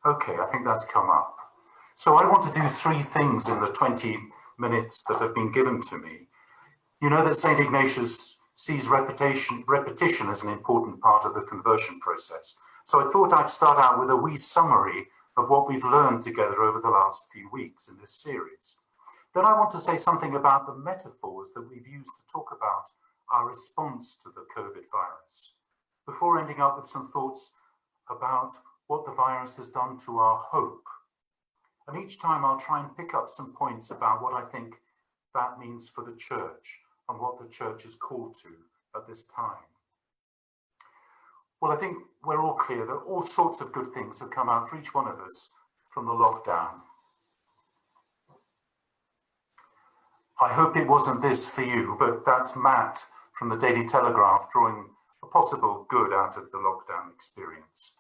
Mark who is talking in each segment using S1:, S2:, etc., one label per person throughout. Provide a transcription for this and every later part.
S1: Okay, I think that's come up. So I want to do three things in the 20 minutes that have been given to me. You know that St. Ignatius sees repetition as an important part of the conversion process. So I thought I'd start out with a wee summary of what we've learned together over the last few weeks in this series. Then I want to say something about the metaphors that we've used to talk about our response to the COVID virus, before ending up with some thoughts about what the virus has done to our hope. And each time I'll try and pick up some points about what I think that means for the church and what the church is called to at this time. Well, I think we're all clear that all sorts of good things have come out for each one of us from the lockdown. I hope it wasn't this for you, but that's Matt from the Daily Telegraph drawing a possible good out of the lockdown experience.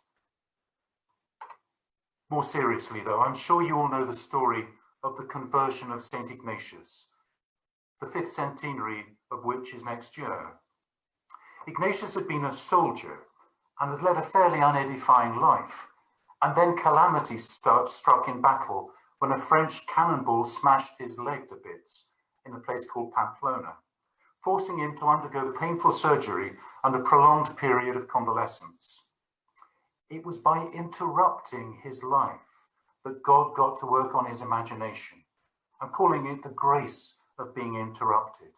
S1: More seriously though, I'm sure you all know the story of the conversion of St. Ignatius, the 5th centenary of which is next year. Ignatius had been a soldier and had led a fairly unedifying life, and then calamity struck in battle when a French cannonball smashed his leg to bits in a place called Pamplona, forcing him to undergo painful surgery and a prolonged period of convalescence. It was by interrupting his life that God got to work on his imagination. I'm calling it the grace of being interrupted.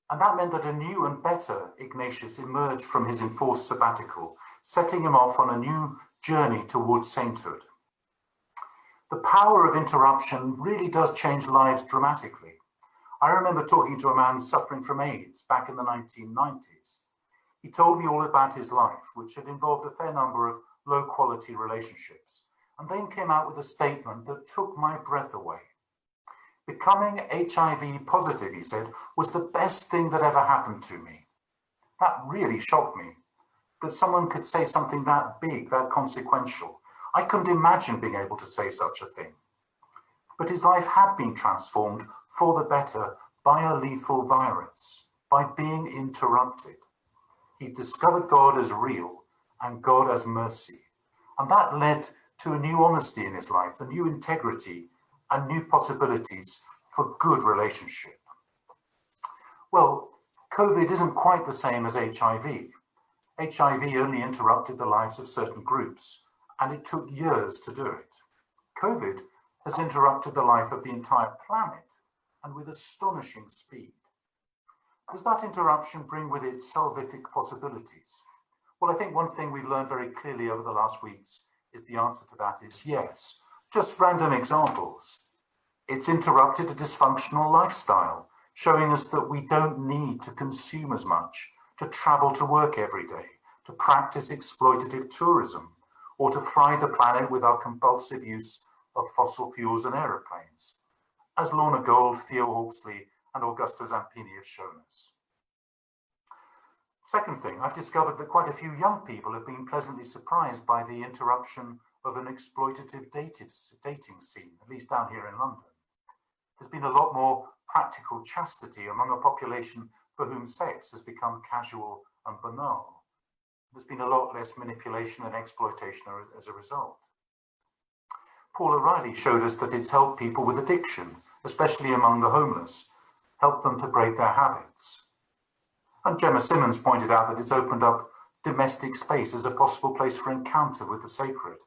S1: And that meant that a new and better Ignatius emerged from his enforced sabbatical, setting him off on a new journey towards sainthood. The power of interruption really does change lives dramatically. I remember talking to a man suffering from AIDS back in the 1990s. He told me all about his life, which had involved a fair number of low-quality relationships, and then came out with a statement that took my breath away. Becoming HIV positive, he said, was the best thing that ever happened to me. That really shocked me, that someone could say something that big, that consequential. I couldn't imagine being able to say such a thing. But his life had been transformed for the better by a lethal virus, by being interrupted. He discovered God as real and God as mercy. And that led to a new honesty in his life, a new integrity and new possibilities for good relationship. Well, COVID isn't quite the same as HIV. HIV only interrupted the lives of certain groups, and it took years to do it. COVID has interrupted the life of the entire planet, and with astonishing speed. Does that interruption bring with it salvific possibilities? Well, I think one thing we've learned very clearly over the last weeks is the answer to that is yes. Just random examples. It's interrupted a dysfunctional lifestyle, showing us that we don't need to consume as much, to travel to work every day, to practice exploitative tourism, or to fry the planet with our compulsive use of fossil fuels and aeroplanes, as Lorna Gold, Theo Hawksley, and Augusto Zampini have shown us. Second thing, I've discovered that quite a few young people have been pleasantly surprised by the interruption of an exploitative dating scene, at least down here in London. There's been a lot more practical chastity among a population for whom sex has become casual and banal. There's been a lot less manipulation and exploitation as a result. Paul O'Reilly showed us that it's helped people with addiction, especially among the homeless, helped them to break their habits. And Gemma Simmons pointed out that it's opened up domestic space as a possible place for encounter with the sacred.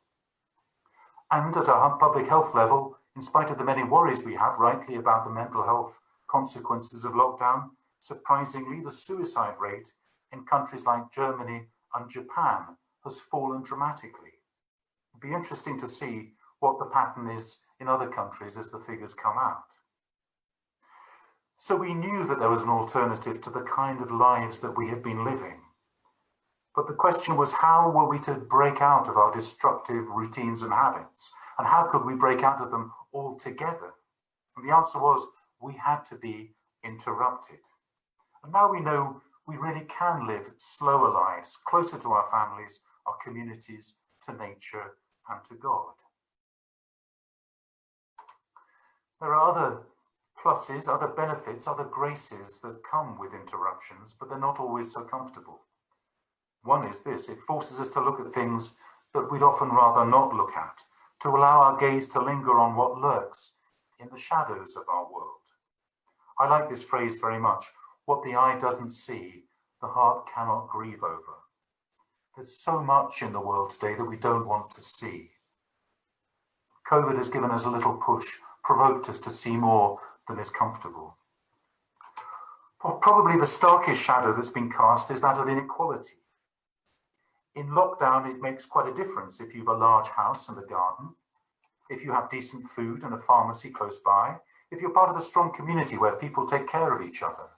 S1: And at a public health level, in spite of the many worries we have rightly about the mental health consequences of lockdown, surprisingly, the suicide rate in countries like Germany and Japan has fallen dramatically. It'll be interesting to see what the pattern is in other countries as the figures come out. So we knew that there was an alternative to the kind of lives that we had been living. But the question was, how were we to break out of our destructive routines and habits? And how could we break out of them altogether? And the answer was, we had to be interrupted. And now we know we really can live slower lives, closer to our families, our communities, to nature, and to God. There are other pluses, other benefits, other graces that come with interruptions, but they're not always so comfortable. One is this: it forces us to look at things that we'd often rather not look at, to allow our gaze to linger on what lurks in the shadows of our world. I like this phrase very much. What the eye doesn't see, the heart cannot grieve over. There's so much in the world today that we don't want to see. COVID has given us a little push, provoked us to see more than is comfortable. Probably the starkest shadow that's been cast is that of inequality. In lockdown, it makes quite a difference if you've a large house and a garden, if you have decent food and a pharmacy close by, if you're part of a strong community where people take care of each other.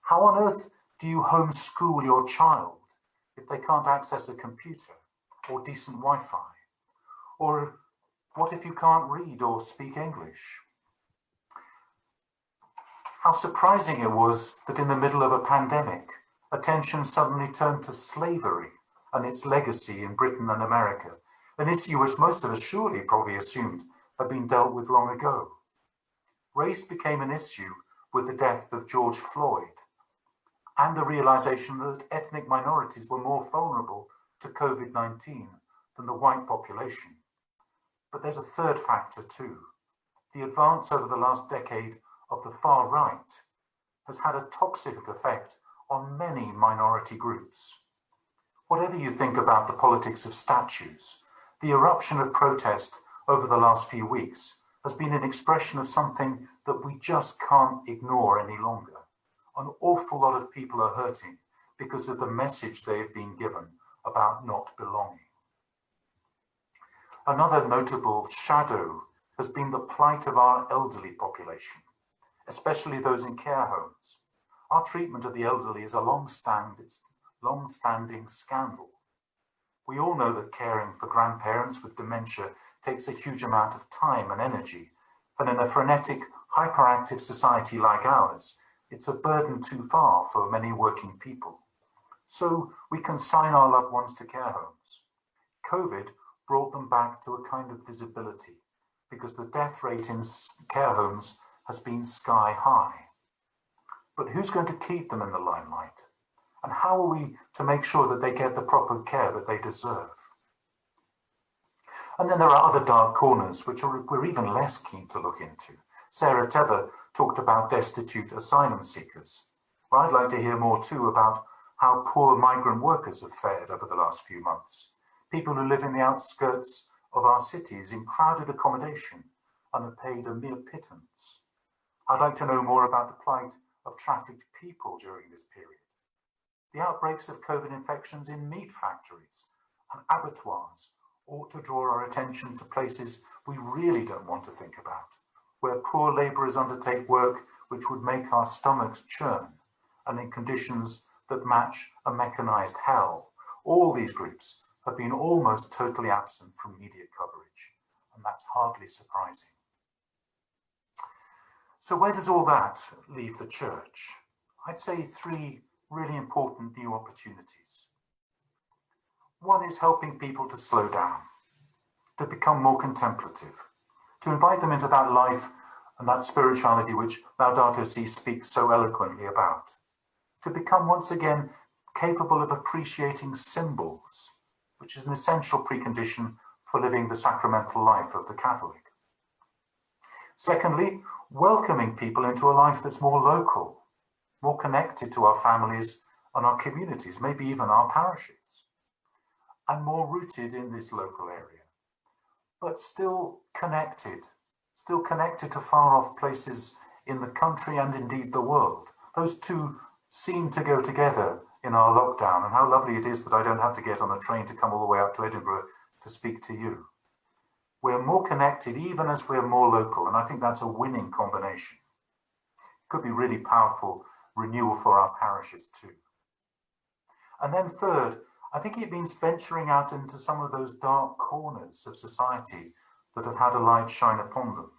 S1: How on earth do you homeschool your child if they can't access a computer or decent Wi-Fi? Or what if you can't read or speak English? How surprising it was that in the middle of a pandemic, attention suddenly turned to slavery and its legacy in Britain and America, an issue which most of us surely probably assumed had been dealt with long ago. Race became an issue with the death of George Floyd and the realization that ethnic minorities were more vulnerable to COVID-19 than the white population. But there's a third factor too. The advance over the last decade of the far right has had a toxic effect on many minority groups. Whatever you think about the politics of statues, the eruption of protest over the last few weeks has been an expression of something that we just can't ignore any longer. An awful lot of people are hurting because of the message they have been given about not belonging. Another notable shadow has been the plight of our elderly population, especially those in care homes. Our treatment of the elderly is a long-standing scandal. We all know that caring for grandparents with dementia takes a huge amount of time and energy, and in a frenetic, hyperactive society like ours, it's a burden too far for many working people. So we consign our loved ones to care homes. COVID brought them back to a kind of visibility because the death rate in care homes has been sky high. But who's going to keep them in the limelight? And how are we to make sure that they get the proper care that they deserve? And then there are other dark corners which we're even less keen to look into. Sarah Tether talked about destitute asylum seekers. Well, I'd like to hear more too about how poor migrant workers have fared over the last few months. People who live in the outskirts of our cities in crowded accommodation and are paid a mere pittance. I'd like to know more about the plight of trafficked people during this period. The outbreaks of COVID infections in meat factories and abattoirs ought to draw our attention to places we really don't want to think about, where poor labourers undertake work which would make our stomachs churn, and in conditions that match a mechanised hell. All these groups have been almost totally absent from media coverage, and that's hardly surprising. So where does all that leave the church? I'd say three really important new opportunities. One is helping people to slow down, to become more contemplative, to invite them into that life and that spirituality which Laudato Si speaks so eloquently about, to become once again capable of appreciating symbols, which is an essential precondition for living the sacramental life of the Catholic. Secondly, welcoming people into a life that's more local, more connected to our families and our communities, maybe even our parishes, and more rooted in this local area, but still connected to far off places in the country and indeed the world. Those two seem to go together in our lockdown, and how lovely it is that I don't have to get on a train to come all the way up to Edinburgh to speak to you. We're more connected even as we're more local, and I think that's a winning combination. It could be really powerful renewal for our parishes too. And then third, I think it means venturing out into some of those dark corners of society that have had a light shine upon them.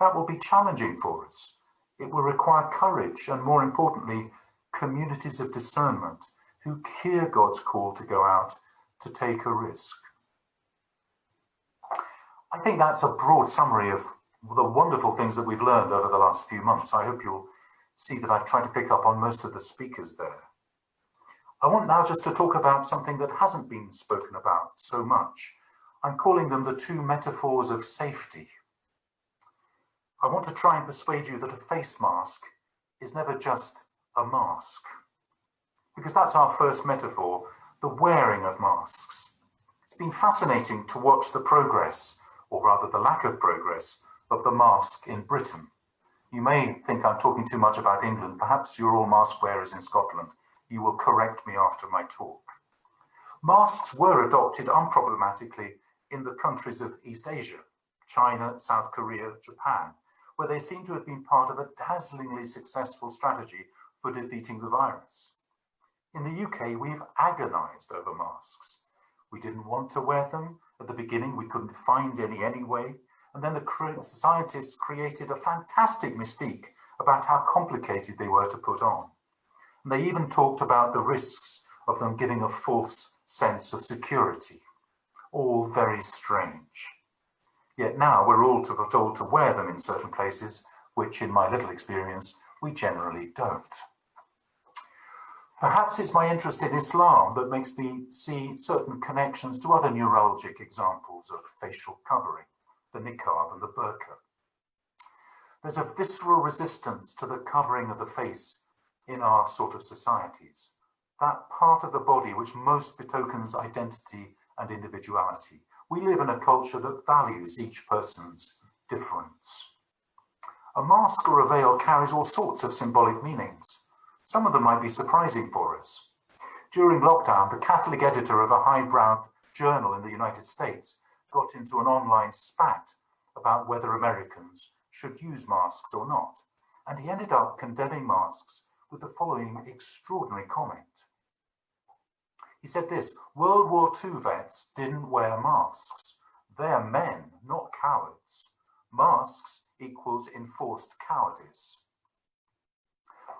S1: That will be challenging for us. It will require courage and, more importantly, communities of discernment who hear God's call to go out to take a risk. I think that's a broad summary of the wonderful things that we've learned over the last few months. I hope you'll see that I've tried to pick up on most of the speakers there. I want now just to talk about something that hasn't been spoken about so much. I'm calling them the two metaphors of safety. I want to try and persuade you that a face mask is never just a mask, because that's our first metaphor, the wearing of masks. It's been fascinating to watch the progress, or rather the lack of progress, of the mask in Britain. You may think I'm talking too much about England. Perhaps you're all mask wearers in Scotland. You will correct me after my talk. Masks were adopted unproblematically in the countries of East Asia, China, South Korea, Japan, where they seem to have been part of a dazzlingly successful strategy for defeating the virus. In the UK, we've agonized over masks. We didn't want to wear them. At the beginning, we couldn't find any anyway. And then the scientists created a fantastic mystique about how complicated they were to put on. And they even talked about the risks of them giving a false sense of security. All very strange. Yet now we're all told to wear them in certain places, which in my little experience, we generally don't. Perhaps it's my interest in Islam that makes me see certain connections to other neurologic examples of facial covering, the niqab and the burqa. There's a visceral resistance to the covering of the face in our sort of societies, that part of the body which most betokens identity and individuality. We live in a culture that values each person's difference. A mask or a veil carries all sorts of symbolic meanings. Some of them might be surprising for us. During lockdown, the Catholic editor of a highbrow journal in the United States got into an online spat about whether Americans should use masks or not, and he ended up condemning masks with the following extraordinary comment. He said this: World War II vets didn't wear masks. They're men, not cowards. Masks equals enforced cowardice.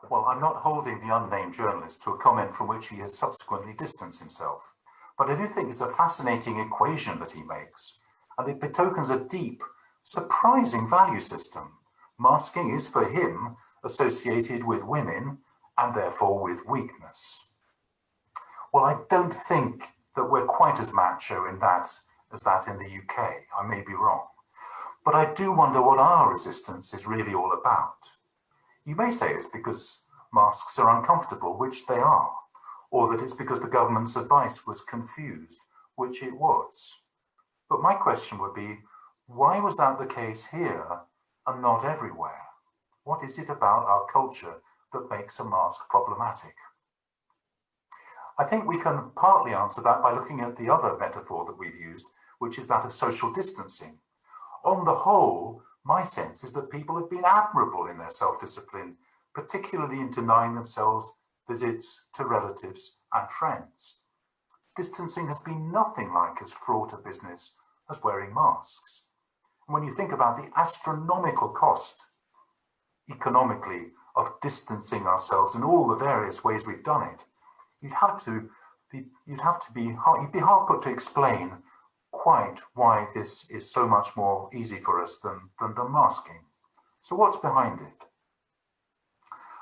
S1: Well, I'm not holding the unnamed journalist to a comment from which he has subsequently distanced himself, but I do think it's a fascinating equation that he makes, and it betokens a deep, surprising value system. Masking is, for him, associated with women and therefore with weakness. Well, I don't think that we're quite as macho in that as that in the UK. I may be wrong, but I do wonder what our resistance is really all about. You may say it's because masks are uncomfortable, which they are, or that it's because the government's advice was confused, which it was. But my question would be, why was that the case here and not everywhere? What is it about our culture that makes a mask problematic? I think we can partly answer that by looking at the other metaphor that we've used, which is that of social distancing. On the whole, my sense is that people have been admirable in their self-discipline, particularly in denying themselves visits to relatives and friends. Distancing has been nothing like as fraught a business as wearing masks. And when you think about the astronomical cost economically of distancing ourselves in all the various ways we've done it, you'd be hard put to explain quite why this is so much more easy for us than masking. So what's behind it?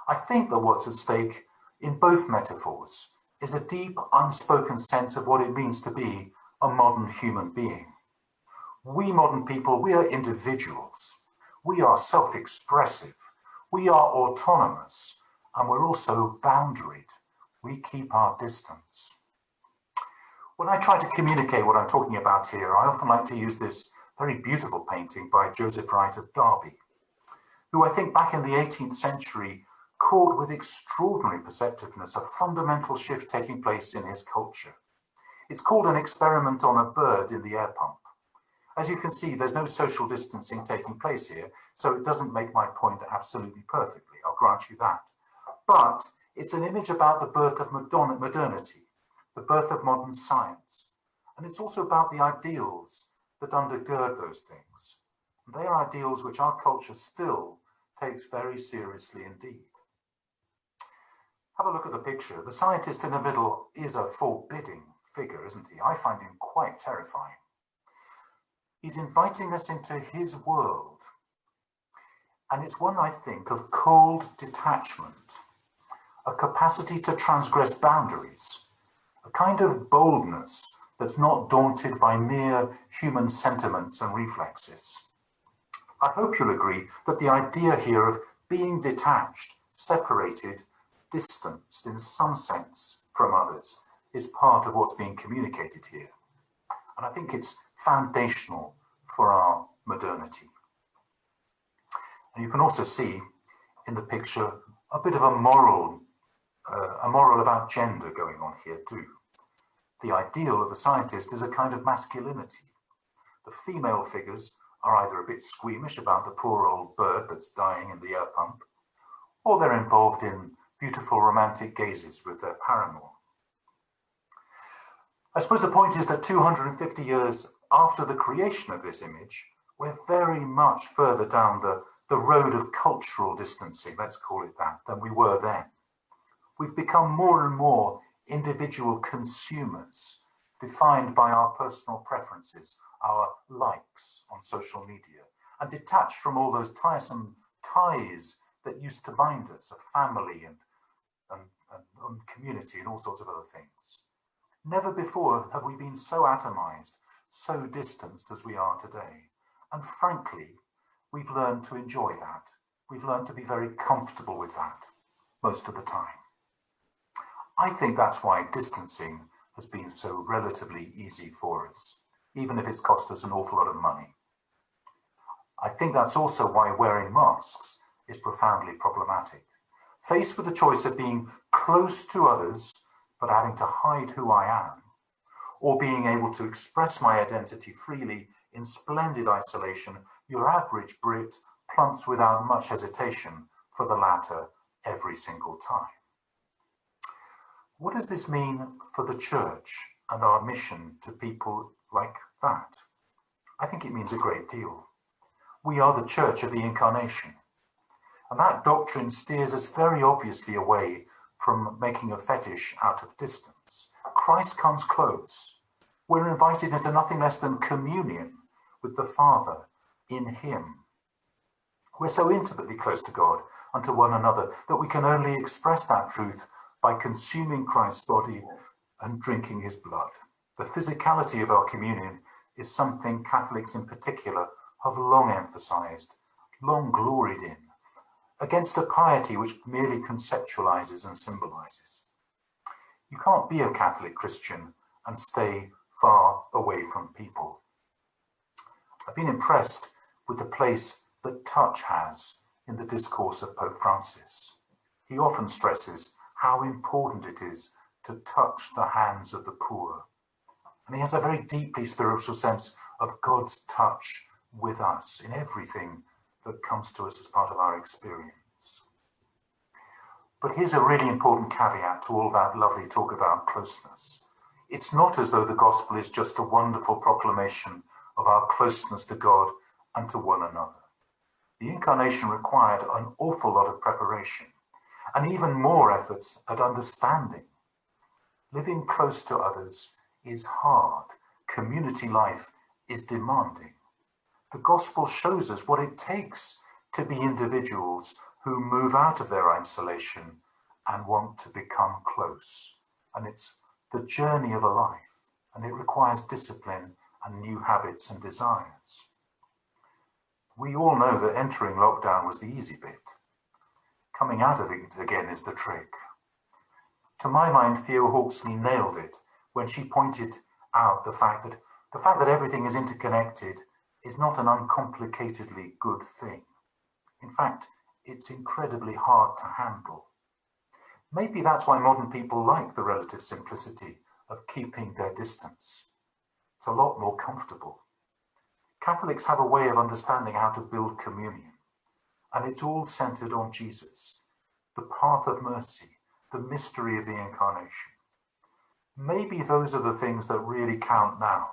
S1: I think that what's at stake in both metaphors is a deep, unspoken sense of what it means to be a modern human being. We modern people, we are individuals. We are self-expressive. We are autonomous, and we're also boundaried. We keep our distance. When I try to communicate what I'm talking about here, I often like to use this very beautiful painting by Joseph Wright of Derby, who I think back in the 18th century caught with extraordinary perceptiveness a fundamental shift taking place in his culture. It's called An Experiment on a Bird in the Air Pump. As you can see, there's no social distancing taking place here, so it doesn't make my point absolutely perfectly, I'll grant you that. But it's an image about the birth of modernity, the birth of modern science. And it's also about the ideals that undergird those things. And they are ideals which our culture still takes very seriously indeed. Have a look at the picture. The scientist in the middle is a forbidding figure, isn't he? I find him quite terrifying. He's inviting us into his world. And it's one, I think, of cold detachment, a capacity to transgress boundaries, a kind of boldness that's not daunted by mere human sentiments and reflexes. I hope you'll agree that the idea here of being detached, separated, distanced in some sense from others is part of what's being communicated here. And I think it's foundational for our modernity. And you can also see in the picture a bit of a moral about gender going on here too. The ideal of the scientist is a kind of masculinity. The female figures are either a bit squeamish about the poor old bird that's dying in the air pump, or they're involved in beautiful romantic gazes with their paramour. I suppose the point is that 250 years after the creation of this image, we're very much further down the road of cultural distancing, let's call it that, than we were then. We've become more and more individual consumers, defined by our personal preferences, our likes on social media, and detached from all those tiresome ties that used to bind us, of family and community and all sorts of other things. Never before have we been so atomized, so distanced as we are today. And frankly, we've learned to enjoy that. We've learned to be very comfortable with that most of the time. I think that's why distancing has been so relatively easy for us, even if it's cost us an awful lot of money. I think that's also why wearing masks is profoundly problematic. Faced with the choice of being close to others, but having to hide who I am, or being able to express my identity freely in splendid isolation, your average Brit plumps without much hesitation for the latter every single time. What does this mean for the church and our mission to people like that? I think it means a great deal. We are the church of the incarnation. And that doctrine steers us very obviously away from making a fetish out of distance. Christ comes close. We're invited into nothing less than communion with the Father in him. We're so intimately close to God and to one another that we can only express that truth by consuming Christ's body and drinking his blood. The physicality of our communion is something Catholics in particular have long emphasized, long gloried in, against a piety which merely conceptualizes and symbolizes. You can't be a Catholic Christian and stay far away from people. I've been impressed with the place that touch has in the discourse of Pope Francis. He often stresses how important it is to touch the hands of the poor. And he has a very deeply spiritual sense of God's touch with us in everything that comes to us as part of our experience. But here's a really important caveat to all that lovely talk about closeness. It's not as though the gospel is just a wonderful proclamation of our closeness to God and to one another. The incarnation required an awful lot of preparation and even more efforts at understanding. Living close to others is hard. Community life is demanding. The gospel shows us what it takes to be individuals who move out of their isolation and want to become close. And it's the journey of a life, and it requires discipline and new habits and desires. We all know that entering lockdown was the easy bit. Coming out of it again is the trick. To my mind, Theo Hawksley nailed it when she pointed out the fact that everything is interconnected is not an uncomplicatedly good thing. In fact, it's incredibly hard to handle. Maybe that's why modern people like the relative simplicity of keeping their distance. It's a lot more comfortable. Catholics have a way of understanding how to build communion, and it's all centered on Jesus, the path of mercy, the mystery of the incarnation. Maybe those are the things that really count now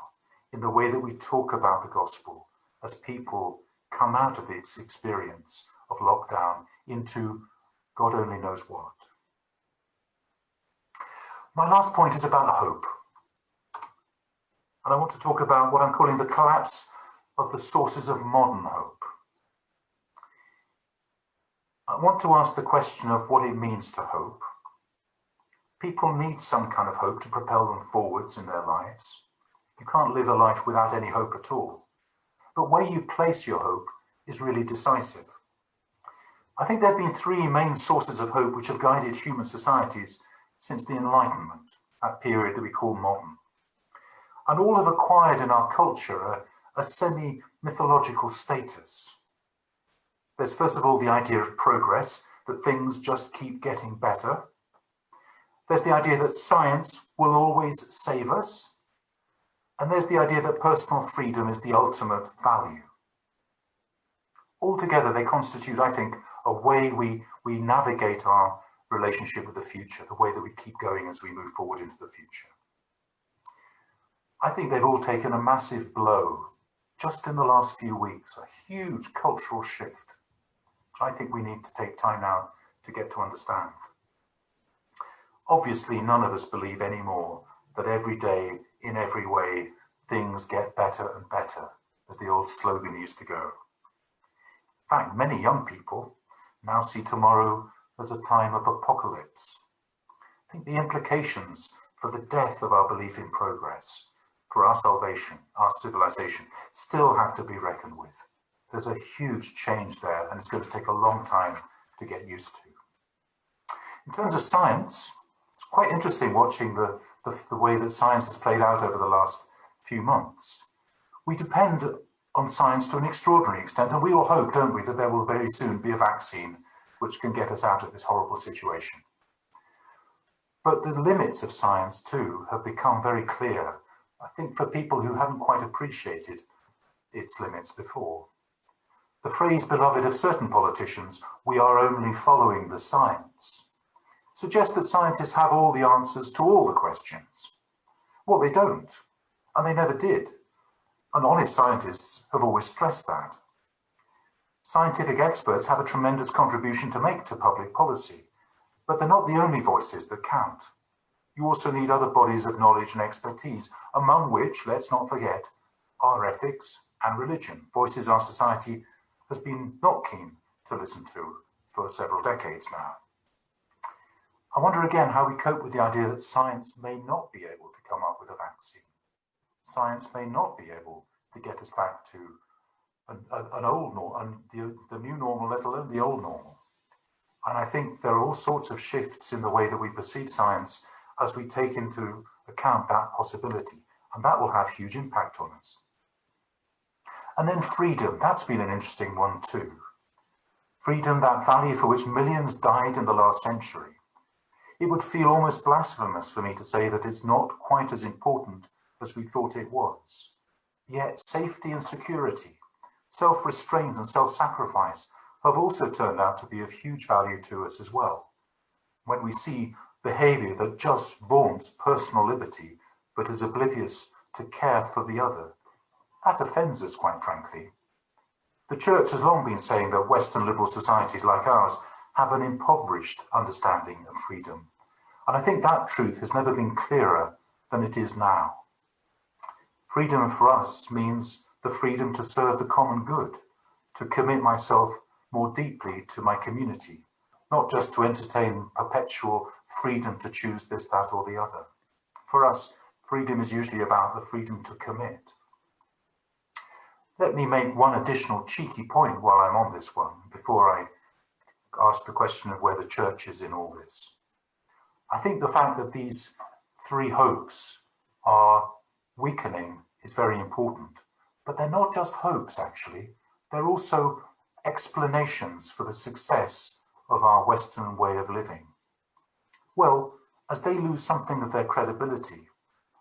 S1: in the way that we talk about the gospel as people come out of its experience of lockdown into God only knows what. My last point is about hope. And I want to talk about what I'm calling the collapse of the sources of modern hope. I want to ask the question of what it means to hope, People need some kind of hope to propel them forwards in their lives. You can't live a life without any hope at all. But where you place your hope is really decisive. I think there have been three main sources of hope which have guided human societies since the Enlightenment, that period that we call modern. And all have acquired in our culture a semi-mythological status. There's first of all the idea of progress, that things just keep getting better. There's the idea that science will always save us. And there's the idea that personal freedom is the ultimate value. Altogether, they constitute, I think, a way we navigate our relationship with the future, the way that we keep going as we move forward into the future. I think they've all taken a massive blow just in the last few weeks, a huge cultural shift, which I think we need to take time now to get to understand. Obviously, none of us believe anymore that every day, in every way, things get better and better, as the old slogan used to go. In fact, many young people now see tomorrow as a time of apocalypse. I think the implications for the death of our belief in progress, for our salvation, our civilization, still have to be reckoned with. There's a huge change there, and it's going to take a long time to get used to. In terms of science, it's quite interesting watching the way that science has played out over the last few months. We depend on science to an extraordinary extent, and we all hope, don't we, that there will very soon be a vaccine which can get us out of this horrible situation. But the limits of science, too, have become very clear, I think, for people who hadn't quite appreciated its limits before. The phrase beloved of certain politicians, "we are only following the science," suggests that scientists have all the answers to all the questions. Well, they don't, and they never did. And honest scientists have always stressed that. Scientific experts have a tremendous contribution to make to public policy, but they're not the only voices that count. You also need other bodies of knowledge and expertise, among which, let's not forget, are ethics and religion, voices our society has been not keen to listen to for several decades now. I wonder again how we cope with the idea that science may not be able to come up with a vaccine. Science may not be able to get us back to an old normal, the new normal, let alone the old normal. And I think there are all sorts of shifts in the way that we perceive science as we take into account that possibility, and that will have huge impact on us. And then freedom, that's been an interesting one too. Freedom, that value for which millions died in the last century. It would feel almost blasphemous for me to say that it's not quite as important as we thought it was. Yet safety and security, self-restraint and self-sacrifice have also turned out to be of huge value to us as well. When we see behaviour that just vaunts personal liberty but is oblivious to care for the other, that offends us, quite frankly. The Church has long been saying that Western liberal societies like ours have an impoverished understanding of freedom, and I think that truth has never been clearer than it is now. Freedom for us means the freedom to serve the common good, to commit myself more deeply to my community, not just to entertain perpetual freedom to choose this, that, or the other. For us, freedom is usually about the freedom to commit. Let me make one additional cheeky point while I'm on this one, before I ask the question of where the Church is in all this. I think the fact that these three hopes are weakening is very important, but they're not just hopes, actually. They're also explanations for the success of our Western way of living. Well, as they lose something of their credibility,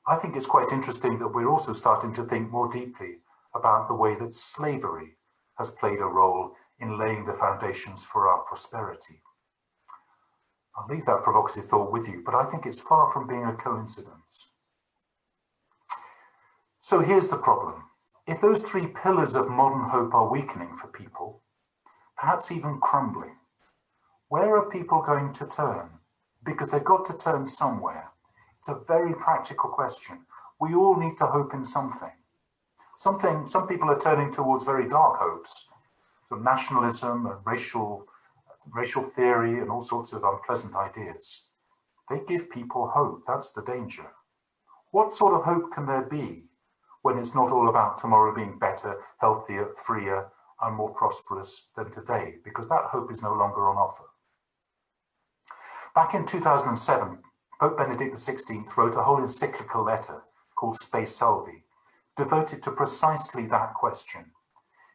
S1: I think it's quite interesting that we're also starting to think more deeply about the way that slavery has played a role in laying the foundations for our prosperity. I'll leave that provocative thought with you, but I think it's far from being a coincidence. So here's the problem. If those three pillars of modern hope are weakening for people, perhaps even crumbling, where are people going to turn? Because they've got to turn somewhere. It's a very practical question. We all need to hope in something. Some people are turning towards very dark hopes, so nationalism and racial theory and all sorts of unpleasant ideas. They give people hope. That's the danger. What sort of hope can there be when it's not all about tomorrow being better, healthier, freer, and more prosperous than today? Because that hope is no longer on offer. Back in 2007, Pope Benedict XVI wrote a whole encyclical letter called Spe Salvi, devoted to precisely that question.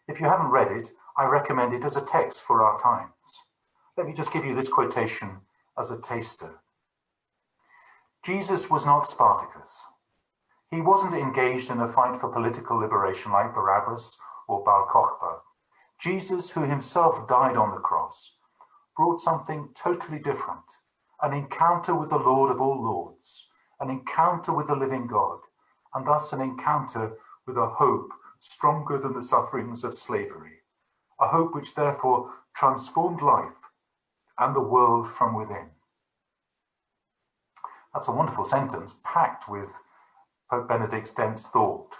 S1: If you haven't read it, I recommend it as a text for our times. Let me just give you this quotation as a taster. Jesus was not Spartacus. He wasn't engaged in a fight for political liberation like Barabbas or Bar Kokhba. Jesus, who himself died on the cross, brought something totally different, an encounter with the Lord of all lords, an encounter with the living God, and thus an encounter with a hope stronger than the sufferings of slavery, a hope which therefore transformed life and the world from within. That's a wonderful sentence, packed with Pope Benedict's dense thought,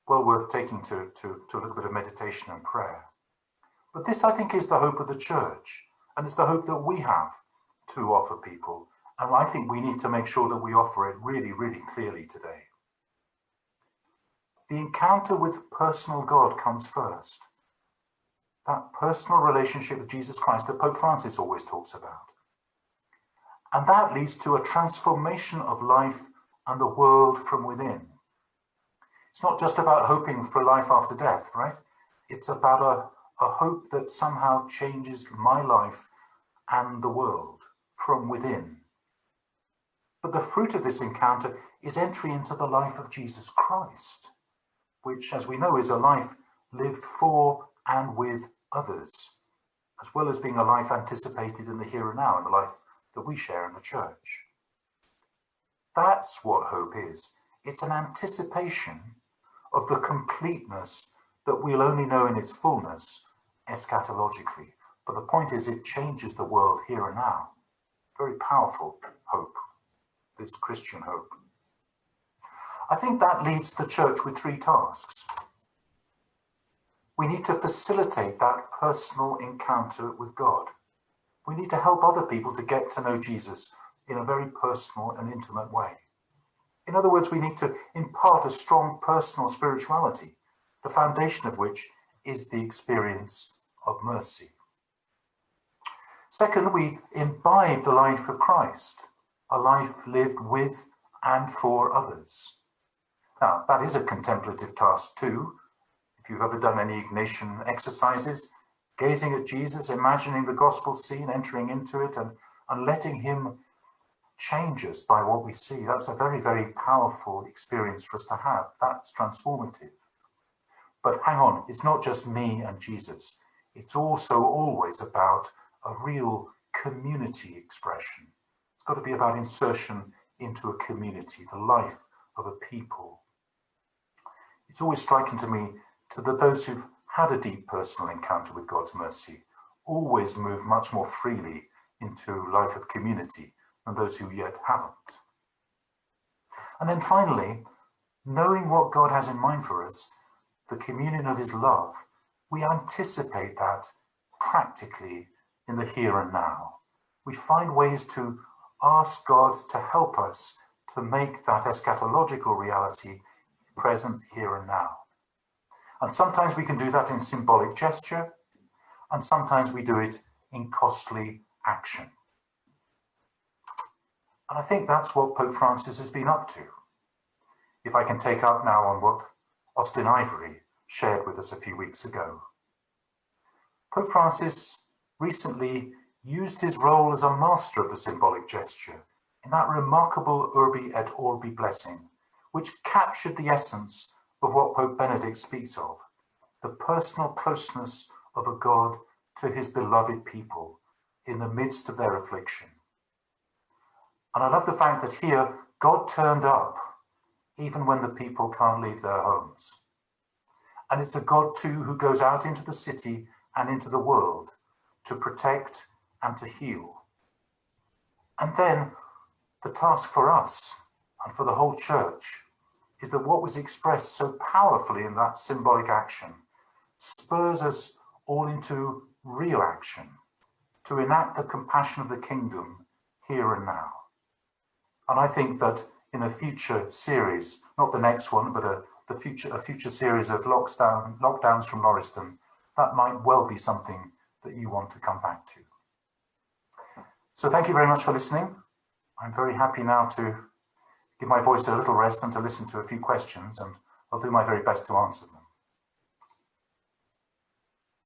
S1: well worth taking to a little bit of meditation and prayer. But this, I think, is the hope of the Church, and it's the hope that we have to offer people, and I think we need to make sure that we offer it really, really clearly today. The encounter with personal God comes first. That personal relationship with Jesus Christ that Pope Francis always talks about. And that leads to a transformation of life and the world from within. It's not just about hoping for life after death, right? It's about a hope that somehow changes my life and the world from within. But the fruit of this encounter is entry into the life of Jesus Christ, which, as we know, is a life lived for and with others, as well as being a life anticipated in the here and now, in the life that we share in the Church. That's what hope is. It's an anticipation of the completeness that we'll only know in its fullness eschatologically. But the point is, it changes the world here and now. Very powerful hope, this Christian hope. I think that leads the Church with three tasks. We need to facilitate that personal encounter with God. We need to help other people to get to know Jesus in a very personal and intimate way. In other words, we need to impart a strong personal spirituality, the foundation of which is the experience of mercy. Second, we imbibe the life of Christ, a life lived with and for others. Now, that is a contemplative task too. If you've ever done any Ignatian exercises, gazing at Jesus, imagining the gospel scene, entering into it, and letting him change us by what we see, that's a very, very powerful experience for us to have. That's transformative. But hang on, it's not just me and Jesus. It's also always about a real community expression. It's got to be about insertion into a community, the life of a people. It's always striking to me that those who've had a deep personal encounter with God's mercy always move much more freely into life of community than those who yet haven't. And then finally, knowing what God has in mind for us, the communion of his love, we anticipate that practically in the here and now. We find ways to ask God to help us to make that eschatological reality present here and now. And sometimes we can do that in symbolic gesture, and sometimes we do it in costly action. And I think that's what Pope Francis has been up to. If I can take up now on what Austin Ivory shared with us a few weeks ago. Pope Francis recently used his role as a master of the symbolic gesture in that remarkable Urbi et Orbi blessing, which captured the essence of what Pope Benedict speaks of, the personal closeness of a God to his beloved people in the midst of their affliction. And I love the fact that here, God turned up even when the people can't leave their homes. And it's a God too who goes out into the city and into the world to protect and to heal. And then the task for us and for the whole Church is that what was expressed so powerfully in that symbolic action spurs us all into real action to enact the compassion of the kingdom here and now. And I think that in a future series, not the next one, but a future series of lockdowns from Lauriston, that might well be something that you want to come back to. So thank you very much for listening. I'm very happy now to give my voice a little rest and to listen to a few questions, and I'll do my very best to answer them.